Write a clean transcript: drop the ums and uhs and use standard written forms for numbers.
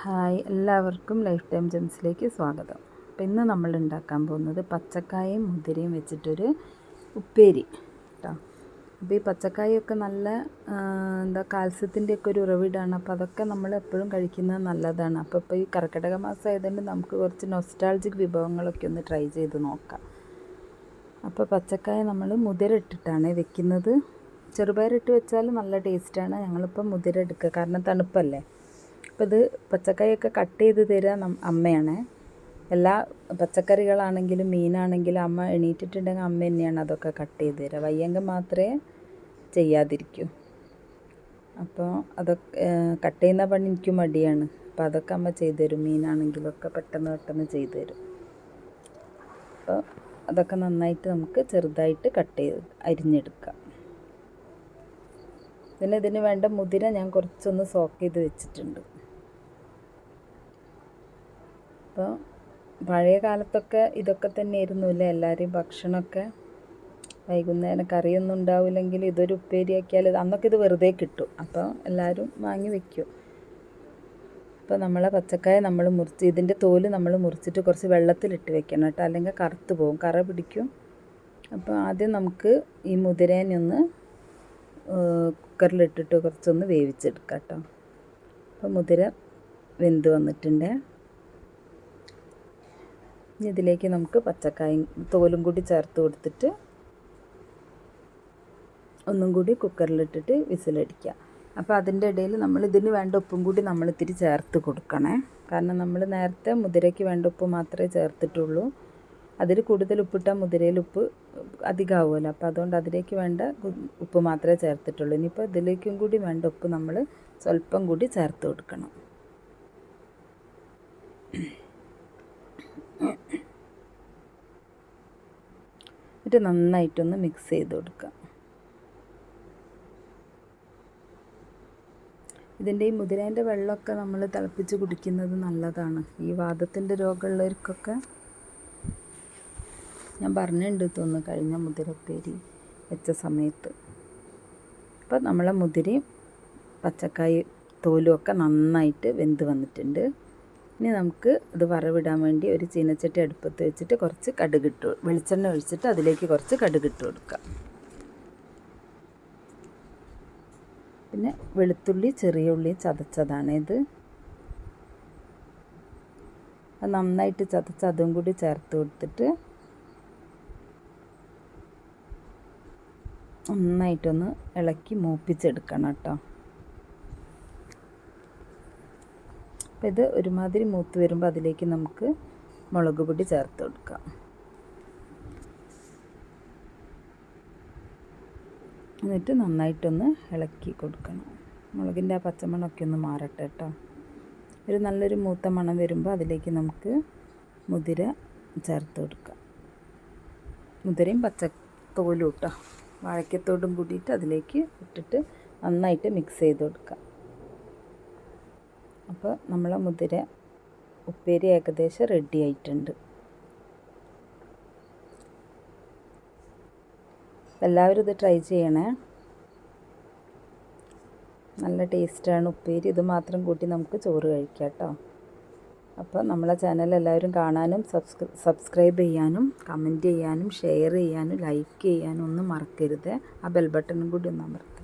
Hi, എല്ലാവർക്കും life time ജെംസിലേക്ക് സ്വാഗതം. അപ്പോൾ ഇന്ന് നമ്മൾ ഉണ്ടാക്കാൻ പോകുന്നത് പച്ചക്കായയും മുതിരയും വെച്ചിട്ടൊരു ഉപ്പേരി കേട്ടോ. അപ്പോൾ ഈ പച്ചക്കായൊക്കെ നല്ല കാൽസ്യത്തിൻ്റെയൊക്കെ ഒരു ഉറവിടമാണ്. അപ്പോൾ അതൊക്കെ നമ്മൾ എപ്പോഴും കഴിക്കുന്നത് നല്ലതാണ്. അപ്പോൾ ഈ കർക്കിടക മാസം ആയതുകൊണ്ട് നമുക്ക് കുറച്ച് നൊസ്റ്റാൾജിക് വിഭവങ്ങളൊക്കെ ഒന്ന് ട്രൈ ചെയ്ത് നോക്കാം. അപ്പോൾ പച്ചക്കായ നമ്മൾ മുതിര ഇട്ടിട്ടാണ് വെക്കുന്നത്. ചെറുപയറിട്ട് വെച്ചാൽ നല്ല ടേസ്റ്റാണ്. ഞങ്ങളിപ്പോൾ മുതിര എടുക്കുക, കാരണം തണുപ്പല്ലേ. അപ്പോൾ ഇത് പച്ചക്കറിയൊക്കെ കട്ട് ചെയ്ത് തരിക അമ്മയാണ്. എല്ലാ പച്ചക്കറികളാണെങ്കിലും മീനാണെങ്കിലും അമ്മ എണീറ്റിട്ടുണ്ടെങ്കിൽ അമ്മ തന്നെയാണ് അതൊക്കെ കട്ട് ചെയ്ത് തരിക. വയ്യെങ്കിൽ മാത്രമേ ചെയ്യാതിരിക്കൂ. അപ്പോൾ അതൊക്കെ കട്ട് ചെയ്യുന്ന പണി എനിക്ക് മടിയാണ്. അപ്പോൾ അതൊക്കെ അമ്മ ചെയ്തു തരും. മീനാണെങ്കിലൊക്കെ പെട്ടെന്ന് ചെയ്തു തരും. അപ്പോൾ അതൊക്കെ നന്നായിട്ട് നമുക്ക് ചെറുതായിട്ട് കട്ട് ചെയ്ത് അരിഞ്ഞെടുക്കാം. പിന്നെ ഇതിന് വേണ്ട മുതിര ഞാൻ കുറച്ചൊന്ന് സോക്ക് ചെയ്ത് വെച്ചിട്ടുണ്ട്. അപ്പോൾ പഴയ കാലത്തൊക്കെ ഇതൊക്കെ തന്നെയായിരുന്നു അല്ലേ എല്ലാവരെയും ഭക്ഷണമൊക്കെ. വൈകുന്നേരം കറിയൊന്നും ഉണ്ടാവില്ലെങ്കിൽ ഇതൊരു ഉപ്പേരിയാക്കിയാൽ അന്നൊക്കെ ഇത് വെറുതെ കിട്ടും. അപ്പോൾ എല്ലാവരും വാങ്ങി വയ്ക്കും. അപ്പോൾ നമ്മളെ പച്ചക്കായ നമ്മൾ ഇതിൻ്റെ തോല് നമ്മൾ മുറിച്ചിട്ട് കുറച്ച് വെള്ളത്തിലിട്ട് വെക്കണം കേട്ടോ, അല്ലെങ്കിൽ കറുത്ത് പോകും, കറ പിടിക്കും. അപ്പോൾ ആദ്യം നമുക്ക് ഈ മുതിരേനെ ഒന്ന് കുക്കറിലിട്ടിട്ട് കുറച്ചൊന്ന് വേവിച്ചെടുക്കാം കേട്ടോ. അപ്പോൾ മുതിര വെന്ത് വന്നിട്ടുണ്ട്. ഇനി ഇതിലേക്ക് നമുക്ക് പച്ചക്കായും തോലും കൂടി ചേർത്ത് കൊടുത്തിട്ട് ഒന്നും കൂടി കുക്കറിലിട്ടിട്ട് വിസിലടിക്കുക. അപ്പോൾ അതിൻ്റെ ഇടയിൽ നമ്മൾ ഇതിന് വേണ്ട ഉപ്പും കൂടി നമ്മൾ ഇത്തിരി ചേർത്ത് കൊടുക്കണേ. കാരണം നമ്മൾ നേരത്തെ മുതിരയ്ക്ക് വേണ്ട ഉപ്പ് മാത്രമേ ചേർത്തിട്ടുള്ളൂ. അതിൽ കൂടുതൽ ഉപ്പിട്ടാൽ മുതിരയിൽ ഉപ്പ് അധികമാവുമല്ലോ. അപ്പോൾ അതുകൊണ്ട് അതിലേക്ക് വേണ്ട ഉപ്പ് മാത്രമേ ചേർത്തിട്ടുള്ളൂ. ഇനിയിപ്പോൾ ഇതിലേക്കും കൂടി വേണ്ട ഉപ്പ് നമ്മൾ സ്വല്പം കൂടി ചേർത്ത് കൊടുക്കണം. എന്നിട്ട് നന്നായിട്ടൊന്ന് മിക്സ് ചെയ്ത് കൊടുക്കുക. ഇതിൻ്റെ ഈ മുതിരേൻ്റെ വെള്ളമൊക്കെ നമ്മൾ തിളപ്പിച്ച് കുടിക്കുന്നത് നല്ലതാണ്. ഈ വാതത്തിൻ്റെ രോഗമുള്ളവർക്കൊക്കെ ഞാൻ പറഞ്ഞിട്ടുണ്ട് തോന്നുന്നു കഴിഞ്ഞ മുതിരപ്പേരി വെച്ച സമയത്ത്. അപ്പോൾ നമ്മളെ മുതിരയും പച്ചക്കായ തോലും ഒക്കെ നന്നായിട്ട് വെന്ത് വന്നിട്ടുണ്ട്. ഇനി നമുക്ക് ഇത് വറവിടാൻ വേണ്ടി ഒരു ചീനച്ചട്ടി അടുപ്പത്ത് വെച്ചിട്ട് കുറച്ച് വെളിച്ചെണ്ണ ഒഴിച്ചിട്ട് അതിലേക്ക് കുറച്ച് കടുകിട്ട് കൊടുക്കുക. പിന്നെ വെളുത്തുള്ളി ചെറിയ ഉള്ളി ചതച്ചതാണ് ഇത്. അത് നന്നായിട്ട് ചതച്ച് അതും കൂടി ചേർത്ത് കൊടുത്തിട്ട് നന്നായിട്ടൊന്ന് ഇളക്കി മൂപ്പിച്ചെടുക്കണം കേട്ടോ. അപ്പോൾ ഇത് ഒരുമാതിരി മൂത്ത് വരുമ്പോൾ അതിലേക്ക് നമുക്ക് മുളക് പൊടി ചേർത്ത് കൊടുക്കാം. എന്നിട്ട് നന്നായിട്ടൊന്ന് ഇളക്കി കൊടുക്കണം. മുളകിൻ്റെ ആ പച്ചമണമൊക്കെ ഒന്ന് മാറട്ടെ കേട്ടോ. ഒരു നല്ലൊരു മൂത്ത മണം വരുമ്പോൾ അതിലേക്ക് നമുക്ക് മുതിര ചേർത്ത് കൊടുക്കാം. മുതിരയും പച്ചത്തോലും കേട്ടോ, വാഴയ്ക്കത്തോടും കൂടിയിട്ട് അതിലേക്ക് ഇട്ടിട്ട് നന്നായിട്ട് മിക്സ് ചെയ്ത് കൊടുക്കാം. അപ്പോൾ നമ്മളെ മുതിര ഉപ്പേരി ഏകദേശം റെഡി ആയിട്ടുണ്ട്. എല്ലാവരും ഇത് ട്രൈ ചെയ്യണേ. നല്ല ടേസ്റ്റാണ് ഉപ്പേരി. ഇത് മാത്രം കൂട്ടി നമുക്ക് ചോറ് കഴിക്കാം കേട്ടോ. അപ്പോൾ നമ്മളെ ചാനൽ എല്ലാവരും കാണാനും സബ്സ്ക്രൈബ് ചെയ്യാനും കമൻറ്റ് ചെയ്യാനും ഷെയർ ചെയ്യാനും ലൈക്ക് ചെയ്യാനും ഒന്നും മറക്കരുത്. ആ ബെൽ ബട്ടണും കൂടി ഒന്ന് അമർത്തുക.